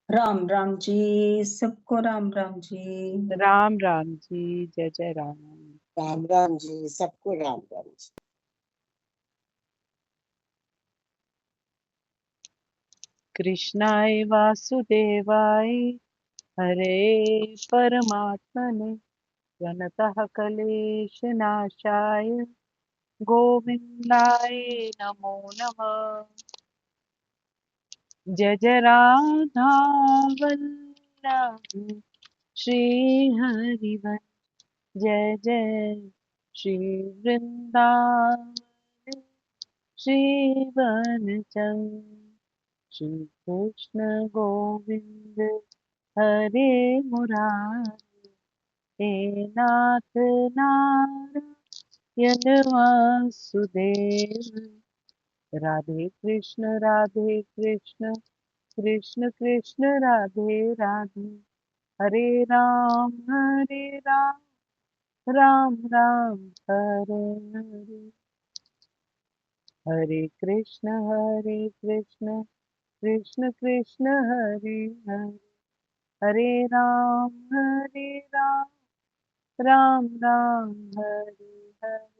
राम राम जी। सबको राम राम जी। राम राम जी। जय जय राम। राम राम जी, सबको राम राम जी। कृष्णाय वासुदेवाय हरे परमात्मने प्रणतः क्लेशनाशाय गोविन्दाय नमो नमः। जय जय राधा वल्लभ श्री हरिवंश जय जय श्री वृंदावन श्री वनचंद्र श्री कृष्ण गोविंद हरे मुरारी हे नाथ नारायण वासुदेव। राधे कृष्ण कृष्ण कृष्ण राधे राधे। हरे राम राम राम हरे हरे। हरे कृष्ण कृष्ण कृष्ण हरे हरे। हरे राम राम राम हरे हरे।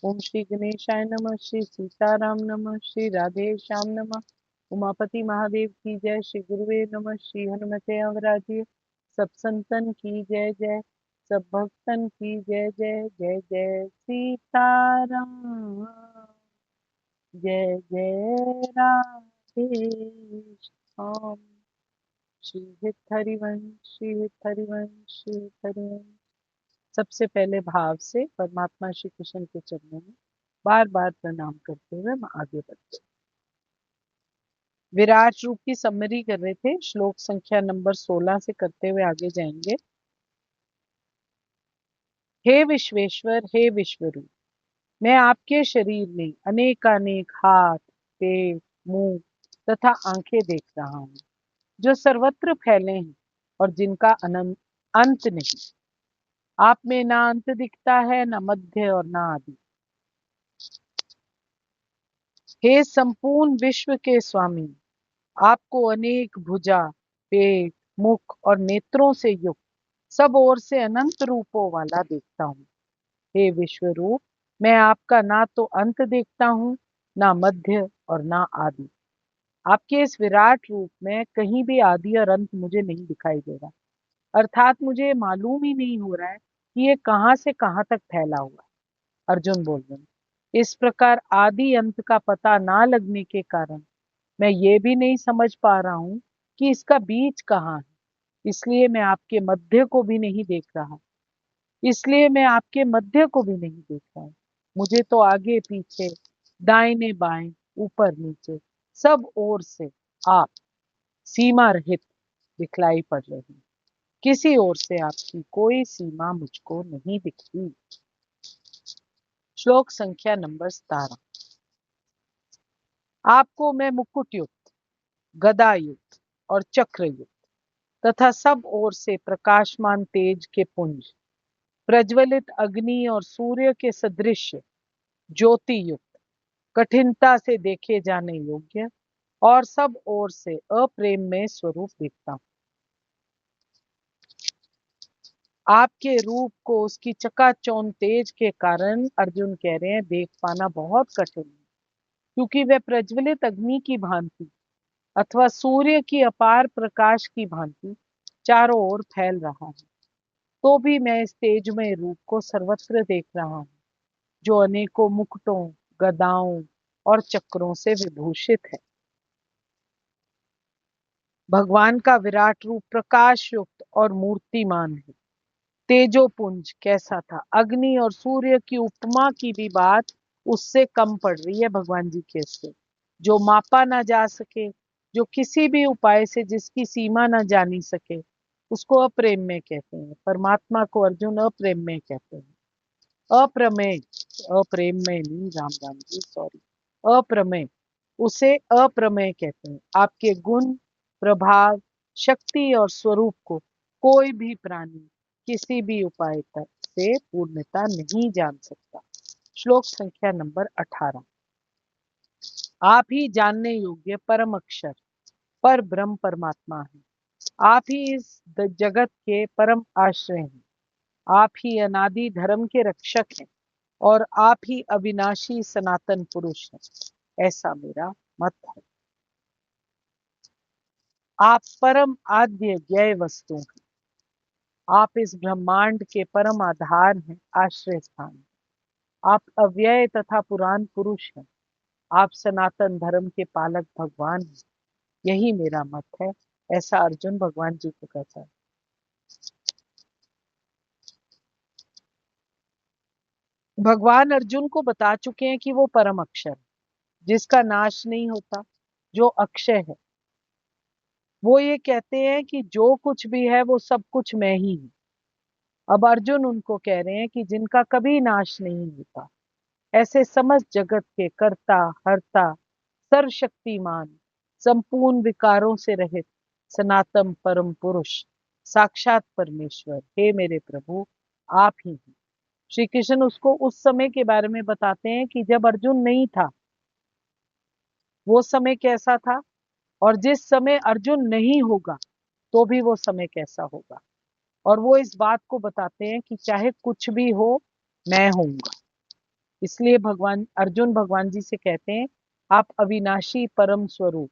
ओम श्री गणेशाय नमः, श्री सीताराम नमः, श्री राधे श्याम नमः, उमापति महादेव की जय, श्री गुरुवे नमः, श्री हनुमते अवराजिए, सब संतन की जय जय, सब भक्तन की जय जय। जय जय सीताराम जय जय राधे श्याम। श्री हित हरिवंश श्री हित हरिवंश श्री हित हरिवंश। सबसे पहले भाव से परमात्मा श्री कृष्ण के चरणों में बार बार प्रणाम करते हुए हम आगे बढ़ते। विराट रूप की समरी कर रहे थे, श्लोक संख्या नंबर 16 से करते हुए आगे जाएंगे। हे विश्वेश्वर, हे विश्वरूप, मैं आपके शरीर में अनेकानेक हाथ, पेट, मुंह तथा आंखें देख रहा हूँ, जो सर्वत्र फैले हैं और जिनका अनंत अंत नहीं। आप में ना अंत दिखता है, ना मध्य और ना आदि। हे संपूर्ण विश्व के स्वामी, आपको अनेक भुजा, पेट, मुख और नेत्रों से युक्त सब ओर से अनंत रूपों वाला देखता हूँ। हे विश्व रूप, मैं आपका ना तो अंत देखता हूँ, ना मध्य और ना आदि। आपके इस विराट रूप में कहीं भी आदि और अंत मुझे नहीं दिखाई दे रहा, अर्थात मुझे मालूम ही नहीं हो रहा है कि ये कहाँ से कहाँ तक फैला हुआ है। अर्जुन बोल रहे हैं, इस प्रकार आदि अंत का पता ना लगने के कारण मैं ये भी नहीं समझ पा रहा हूँ कि इसका बीज कहाँ है। इसलिए मैं आपके मध्य को भी नहीं देख रहा, इसलिए मैं आपके मध्य को भी नहीं देख रहा हूँ। मुझे तो आगे पीछे, दाहिने बाएं, ऊपर नीचे सब ओर से आप सीमा रहित दिखलाई पड़ रहे हैं। किसी ओर से आपकी कोई सीमा मुझको नहीं दिखती। श्लोक संख्या नंबर 17। आपको मैं मुकुट युक्त, गदा युक्त और चक्र युक्त तथा सब ओर से प्रकाशमान तेज के पुंज, प्रज्वलित अग्नि और सूर्य के सदृश ज्योति युक्त, कठिनता से देखे जाने योग्य और सब ओर से अप्रेम में स्वरूप दिखता हूँ। आपके रूप को उसकी चकाचौंध तेज के कारण अर्जुन कह रहे हैं देख पाना बहुत कठिन है, क्योंकि वह प्रज्वलित अग्नि की भांति अथवा सूर्य की अपार प्रकाश की भांति चारों ओर फैल रहा है। तो भी मैं इस तेजमय रूप को सर्वत्र देख रहा हूँ, जो अनेकों मुकुटों, गदाओं और चक्रों से विभूषित है। भगवान का विराट रूप प्रकाश युक्त और मूर्तिमान है। तेजोपुंज कैसा था, अग्नि और सूर्य की उपमा की भी बात उससे कम पड़ रही है भगवान जी के से, जो मापा ना जा सके, जो किसी भी उपाय से जिसकी सीमा ना जानी सके, उसको अप्रेम में कहते हैं। परमात्मा को अर्जुन अप्रेम में कहते हैं। अप्रमेय, अप्रेम में नहीं, राम राम जी सॉरी, अप्रमेय, उसे अप्रमेय कहते हैं। आपके गुण, प्रभाव, शक्ति और स्वरूप को कोई भी प्राणी किसी भी उपाय तक से पूर्णता नहीं जान सकता। श्लोक संख्या नंबर 18। आप ही जानने योग्य परम अक्षर, पर ब्रह्म परमात्मा है। आप ही इस जगत के परम आश्रय हैं। आप ही अनादि धर्म के रक्षक हैं और आप ही अविनाशी सनातन पुरुष हैं, ऐसा मेरा मत है। आप परम आद्य व्यय वस्तु हैं। आप इस ब्रह्मांड के परम आधार हैं, आश्रय स्थान हैं। आप अव्यय तथा पुराण पुरुष हैं। आप सनातन धर्म के पालक भगवान हैं। यही मेरा मत है, ऐसा अर्जुन भगवान जी को कहता है। भगवान अर्जुन को बता चुके हैं कि वो परम अक्षर है, जिसका नाश नहीं होता, जो अक्षय है। वो ये कहते हैं कि जो कुछ भी है वो सब कुछ मैं ही हूं। अब अर्जुन उनको कह रहे हैं कि जिनका कभी नाश नहीं होता, ऐसे समस्त जगत के कर्ता हर्ता सर्वशक्तिमान संपूर्ण विकारों से रहित सनातन परम पुरुष साक्षात परमेश्वर, हे मेरे प्रभु आप ही हैं। श्री कृष्ण उसको उस समय के बारे में बताते हैं कि जब अर्जुन नहीं था, वो समय कैसा था, और जिस समय अर्जुन नहीं होगा तो भी वो समय कैसा होगा। और वो इस बात को बताते हैं कि चाहे कुछ भी हो, मैं होऊंगा। इसलिए भगवान अर्जुन भगवान जी से कहते हैं, आप अविनाशी परम स्वरूप,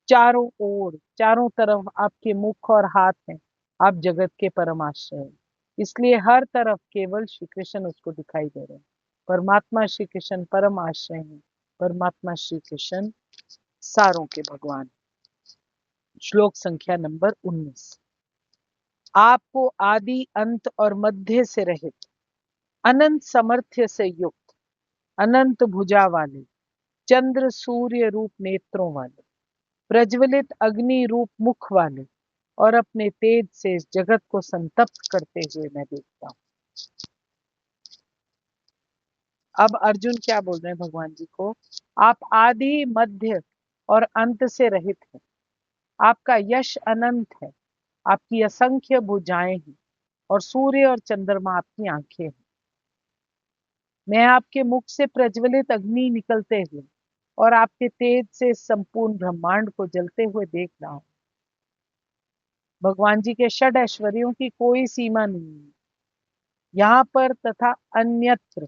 चारों ओर चारों तरफ आपके मुख और हाथ हैं, आप जगत के परम आश्रय हैं। इसलिए हर तरफ केवल श्री कृष्ण उसको दिखाई दे रहे हैं। परमात्मा श्री कृष्ण परम आश्रय हैं। परमात्मा श्री कृष्ण सारों के भगवान। श्लोक संख्या नंबर 19। आपको आदि अंत और मध्य से रहित, अनंत समर्थ्य से युक्त, अनंत भुजा वाले, चंद्र सूर्य रूप नेत्रों वाले, प्रज्वलित अग्नि रूप मुख वाले और अपने तेज से इस जगत को संतप्त करते हुए मैं देखता हूं। अब अर्जुन क्या बोल रहे हैं भगवान जी को, आप आदि मध्य और अंत से रहित हैं। आपका यश अनंत है, आपकी असंख्य भुजाएं हैं और सूर्य और चंद्रमा आपकी आंखें हैं। मैं आपके मुख से प्रज्वलित अग्नि निकलते हुए और आपके तेज से संपूर्ण ब्रह्मांड को जलते हुए देख रहा हूं। भगवान जी के षड ऐश्वर्यों की कोई सीमा नहीं है। यहाँ पर तथा अन्यत्र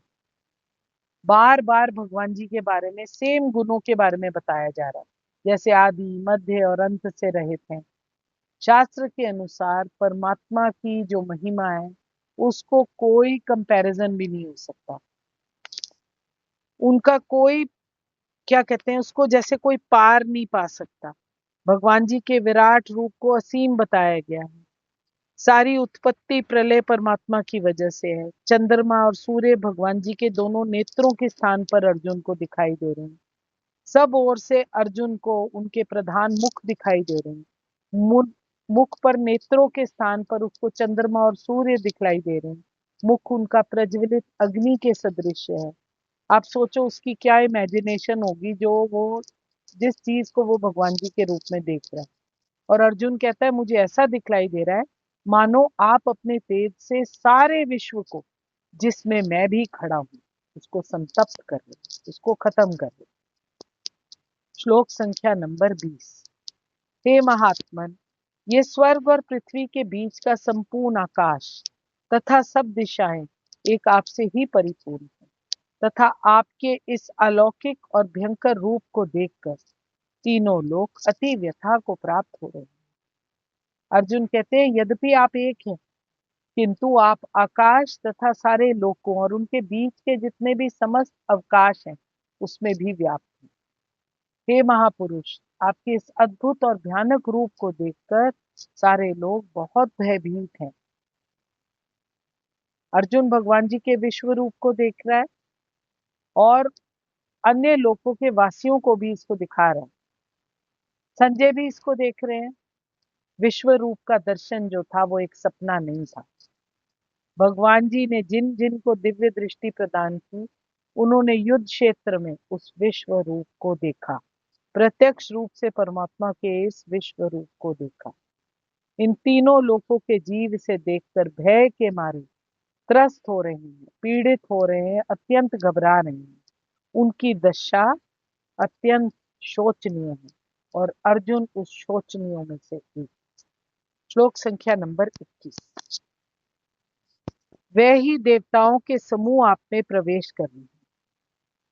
बार बार भगवान जी के बारे में सेम गुणों के बारे में बताया जा रहा है, जैसे आदि मध्य और अंत से रहित हैं। शास्त्र के अनुसार परमात्मा की जो महिमा है उसको कोई कंपैरिजन भी नहीं हो सकता। उनका कोई, क्या कहते हैं उसको, जैसे कोई पार नहीं पा सकता। भगवान जी के विराट रूप को असीम बताया गया है। सारी उत्पत्ति प्रलय परमात्मा की वजह से है। चंद्रमा और सूर्य भगवान जी के दोनों नेत्रों के स्थान पर अर्जुन को दिखाई दे रहे हैं। सब ओर से अर्जुन को उनके प्रधान मुख दिखाई दे रहे हैं। मुख पर नेत्रों के स्थान पर उसको चंद्रमा और सूर्य दिखाई दे रहे हैं। मुख उनका प्रज्वलित अग्नि के सदृश है। आप सोचो उसकी क्या इमेजिनेशन होगी जो वो, जिस चीज को वो भगवान जी के रूप में देख रहा है। और अर्जुन कहता है मुझे ऐसा दिखलाई दे रहा है मानो आप अपने तेज से सारे विश्व को, जिसमें मैं भी खड़ा हूं, उसको संतप्त कर रहे, उसको खत्म कर रहे। श्लोक संख्या नंबर 20। हे महात्मन, ये स्वर्ग और पृथ्वी के बीच का संपूर्ण आकाश तथा सब दिशाएं एक आपसे ही परिपूर्ण है, तथा आपके इस अलौकिक और भयंकर रूप को देखकर तीनों लोग अति व्यथा को प्राप्त हो रहे हैं। अर्जुन कहते हैं यद्यपि आप एक हैं, किंतु आप आकाश तथा सारे लोकों और उनके बीच के जितने भी समस्त अवकाश हैं उसमें भी व्याप्त हैं। हे महापुरुष, आपके इस अद्भुत और भयानक रूप को देखकर सारे लोग बहुत भयभीत हैं। अर्जुन भगवान जी के विश्व रूप को देख रहा है और अन्य लोकों के वासियों को भी इसको दिखा रहा है। संजय भी इसको देख रहे हैं। विश्व रूप का दर्शन जो था वो एक सपना नहीं था। भगवान जी ने जिन जिन को दिव्य दृष्टि प्रदान की, उन्होंने युद्ध क्षेत्र में उस विश्व रूप को देखा, प्रत्यक्ष रूप से परमात्मा के इस विश्व रूप को देखा। इन तीनों लोकों के जीव इसे देखकर भय के मारे त्रस्त हो रहे हैं, पीड़ित हो रहे हैं, अत्यंत घबरा रहे हैं। उनकी दशा अत्यंत शोचनीय है। और अर्जुन उस शोचनीयों में से एक। श्लोक संख्या नंबर 21। वे ही देवताओं के समूह आप में प्रवेश कर रहे हैं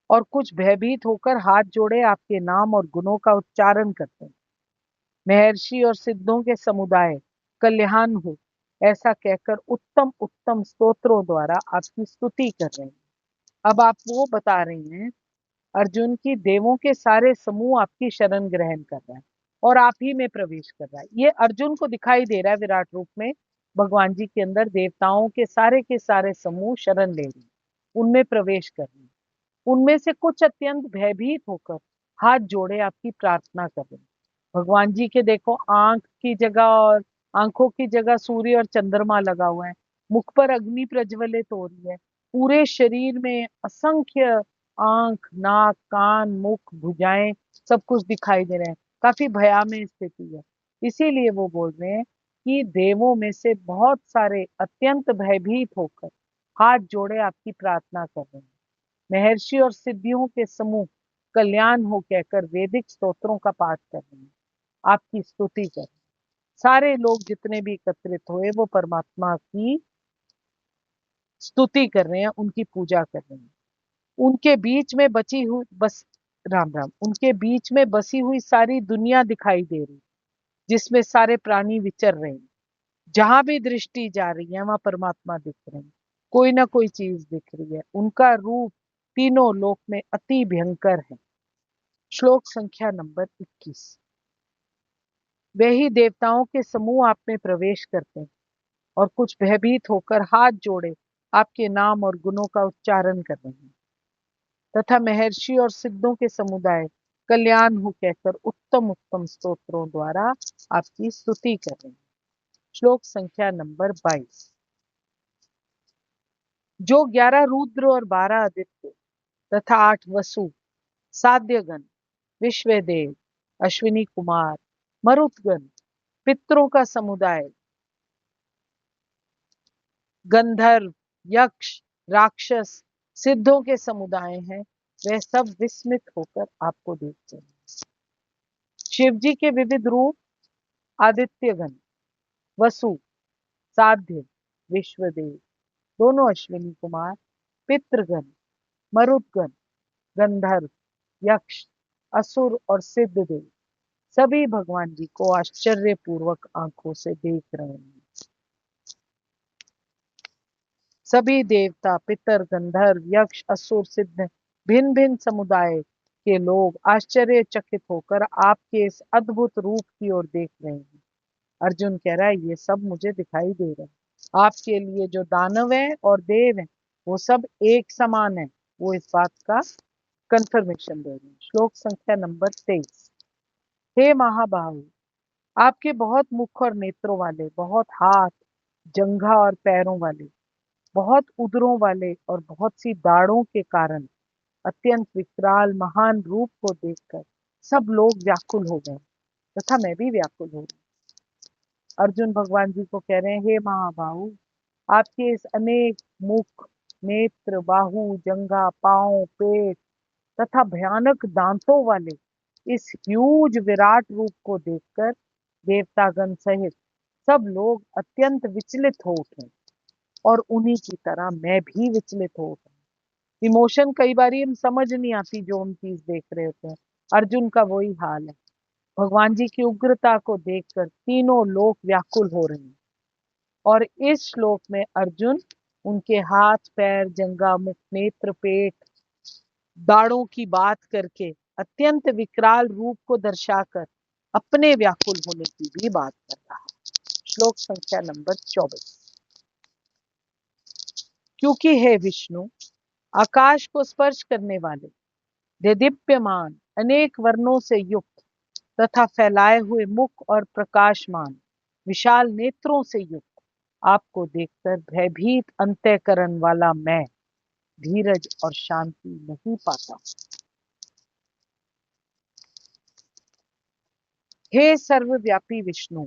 और कुछ भयभीत होकर हाथ जोड़े आपके नाम और गुणों का उच्चारण करते हैं। महर्षि और सिद्धों के समुदाय कल्याण हो ऐसा कहकर उत्तम उत्तम स्तोत्रों द्वारा आपकी स्तुति कर रहे हैं। अब आप वो बता रहे हैं अर्जुन की देवों के सारे समूह आपकी शरण ग्रहण कर रहा है और आप ही में प्रवेश कर रहा है। ये अर्जुन को दिखाई दे रहा है विराट रूप में भगवान जी के अंदर देवताओं के सारे समूह शरण ले रहे हैं, उनमें प्रवेश कर रहे हैं। उनमें से कुछ अत्यंत भयभीत होकर हाथ जोड़े आपकी प्रार्थना कर रहे हैं। भगवान जी के देखो आंख की जगह और आंखों की जगह सूर्य और चंद्रमा लगा हुआ है, मुख पर अग्नि प्रज्वलित हो रही है, पूरे शरीर में असंख्य आंख, नाक, कान, मुख, भुजाएं सब कुछ दिखाई दे रहे हैं। काफी भयामय स्थिति है। इसीलिए वो बोल रहे हैं कि देवों में से बहुत सारे अत्यंत भयभीत होकर हाथ जोड़े आपकी प्रार्थना कर रहे हैं। महर्षि और सिद्धियों के समूह कल्याण हो कहकर वैदिक स्तोत्रों का पाठ कर रहे हैं, आपकी स्तुति कर रहे हैं। सारे लोग जितने भी एकत्रित हुए वो परमात्मा की स्तुति कर रहे हैं, उनकी पूजा कर रहे हैं। उनके बीच में बची हुई बस राम राम उनके बीच में बसी हुई सारी दुनिया दिखाई दे रही, जिसमें सारे प्राणी विचर रहे हैं। जहां भी दृष्टि जा रही है वहां परमात्मा दिख रहे हैं, कोई ना कोई चीज दिख रही है। उनका रूप तीनों लोक में अति भयंकर है। श्लोक संख्या नंबर 21। वे ही देवताओं के समूह आप में प्रवेश करते हैं और कुछ भयभीत होकर हाथ जोड़े आपके नाम और गुणों का उच्चारण कर रहे हैं तथा महर्षि और सिद्धों के समुदाय कल्याण हो कहकर उत्तम उत्तम स्तोत्रों द्वारा आपकी स्तुति कर रहे हैं। श्लोक संख्या नंबर 22। जो 11 रुद्र और 12 आदित्य तथा 8 वसु, साध्यगण, विश्वदेव, अश्विनी कुमार, मरुतगण, पितरों का समुदाय, गंधर्व, यक्ष, राक्षस, सिद्धों के समुदाय हैं, वे सब विस्मित होकर आपको देखते हैं। शिव जी के विविध रूप आदित्यगण, वसु, साध्य, विश्वदेव, दोनों अश्विनी कुमार, पितृगण, मरुतगण, गंधर्व, यक्ष, असुर और सिद्धदेव सभी भगवान जी को आश्चर्यपूर्वक आंखों से देख रहे हैं। सभी देवता, पितर, गंधर्व, यक्ष, असुर, सिद्ध भिन्न भिन्न समुदाय के लोग आश्चर्यचकित होकर आपके इस अद्भुत रूप की ओर देख रहे हैं। अर्जुन कह रहा है ये सब मुझे दिखाई दे रहा है। आपके लिए जो दानव है और देव है वो सब एक समान है, वो इस बात का कंफर्मेशन दे रहे हैं। श्लोक संख्या नंबर 23। हे महाबाहु, आपके बहुत मुख और नेत्रों वाले, बहुत हाथ, जंघा और पैरों वाले, बहुत उदरों वाले और बहुत सी दाढ़ों के कारण अत्यंत विकराल महान रूप को देखकर सब लोग व्याकुल हो गए तथा मैं भी व्याकुल हो गई। अर्जुन भगवान जी को कह रहे हैं हे महाबाहु, आपके इस अनेक मुख, नेत्र, बाहु, जंघा, पांव, पेट तथा भयानक दांतों वाले इस ह्यूज विराट रूप को देखकर देवतागण सहित सब लोग अत्यंत विचलित हो उठे और उन्हीं की तरह मैं भी विचलित हो उठा। इमोशन कई बार हम समझ नहीं आती जो हम चीज देख रहे होते हैं। अर्जुन का वही हाल है। भगवान जी की उग्रता को देखकर तीनों लोग व्याकुल हो रहे हैं और इस श्लोक में अर्जुन उनके हाथ, पैर, जंघा, मुख, नेत्र, पेट, दाढ़ों की बात करके अत्यंत विकराल रूप को दर्शाकर अपने व्याकुल होने की भी बात कर रहा है। श्लोक संख्या नंबर 24। क्योंकि हे विष्णु, आकाश को स्पर्श करने वाले, देदीप्यमान, अनेक वर्णों से युक्त तथा फैलाए हुए मुख और प्रकाशमान विशाल नेत्रों से युक्त आपको देखकर भयभीत अंतःकरण वाला मैं धीरज और शांति नहीं पाता। हे सर्वव्यापी विष्णु,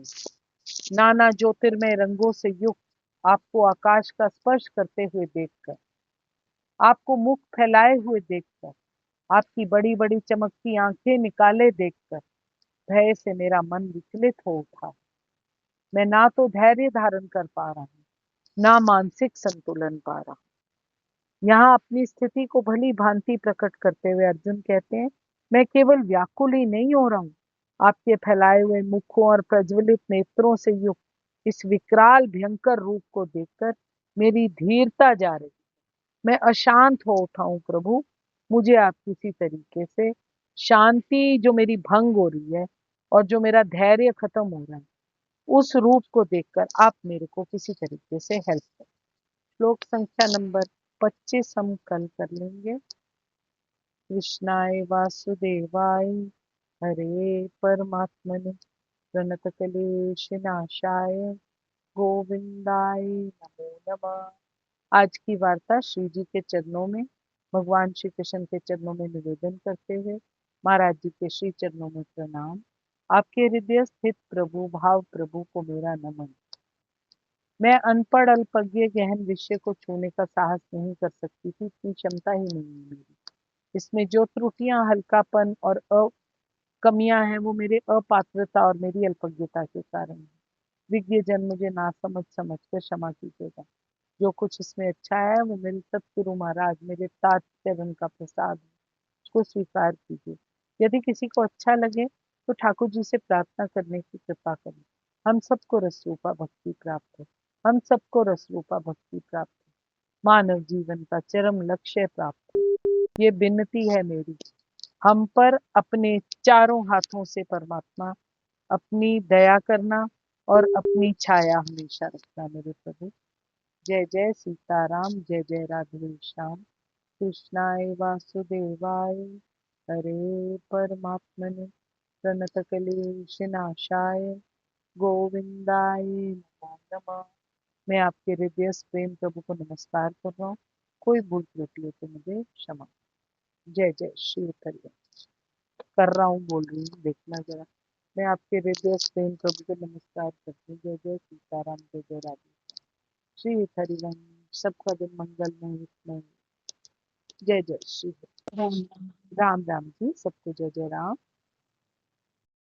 नाना ज्योतिर्मय रंगों से युक्त आपको आकाश का स्पर्श करते हुए देखकर, आपको मुख फैलाए हुए देखकर, आपकी बड़ी बड़ी चमकती आंखें निकाले देखकर भय से मेरा मन विचलित हो उठा। मैं ना तो धैर्य धारण कर पा रहा हूँ, ना मानसिक संतुलन पा रहा हूँ। यहाँ अपनी स्थिति को भली भांति प्रकट करते हुए अर्जुन कहते हैं, मैं केवल व्याकुल ही नहीं हो रहा हूँ, आपके फैलाए हुए मुखों और प्रज्वलित नेत्रों से युक्त इस विकराल भयंकर रूप को देखकर मेरी धीरता जा रही। मैं अशांत हो उठा हूँ प्रभु, मुझे आप किसी तरीके से शांति जो मेरी भंग हो रही है और जो मेरा धैर्य खत्म हो रहा है, उस रूप को देखकर आप मेरे को किसी तरीके से हेल्प करें। श्लोक संख्या नंबर 25 हम कल कर लेंगे। कृष्णाय वासुदेवाय हरे परमात्मने प्रणतक्लेशनाशाय गोविंदाय नमो नमः। आज की वार्ता श्री जी के चरणों में, भगवान श्री कृष्ण के चरणों में निवेदन करते हुए महाराज जी के श्री चरणों में प्रणाम। आपके हृदय स्थित प्रभु भाव प्रभु को मेरा नमन। मैं अनपढ़ अल्पज्ञ गहन विषय को छूने का साहस नहीं कर सकती थी, इतनी क्षमता ही नहीं है मेरी। इसमें जो त्रुटियां, हल्कापन और कमियां हैं वो मेरे अपात्रता और मेरी अल्पज्ञता के कारण है। विज्ञ जन मुझे नासमझ समझकर क्षमा कीजिएगा। जो कुछ इसमें अच्छा है वो मेरे सतगुरु महाराज, मेरे तात चरण का प्रसाद है, उसको स्वीकार कीजिए। यदि किसी को अच्छा लगे तो ठाकुर जी से प्रार्थना करने की कृपा करें। हम सबको रसरूपा भक्ति प्राप्त है, हम सबको रसरूपा भक्ति प्राप्त है, मानव जीवन का चरम लक्ष्य प्राप्त है। ये विनती है मेरी, हम पर अपने चारों हाथों से परमात्मा अपनी दया करना और अपनी छाया हमेशा रखना मेरे प्रभु। जय जय सीताराम, जय जय राधे श्याम। कृष्णाय वासुदेवाय हरे परमात्मने प्रणतक्लेशनाशाय गोविंदाय नमो नमः। मैं आपके हृदय प्रेम प्रभु को नमस्कार कर रहा हूँ। कोई भूल त्रुटि हो तो मुझे क्षमा। जय जय श्री हरि। कर रहा हूँ, बोल रही हूँ, देखना जरा। मैं आपके हृदय प्रेम प्रभु को नमस्कार करती हूँ। जय जय सीताराम, जय जय राधे श्री हरिवंश। सबका दिन मंगलमय हितमय। जय जय श्री हरि। राम राम। राम राम जी, सबको जय जय राम।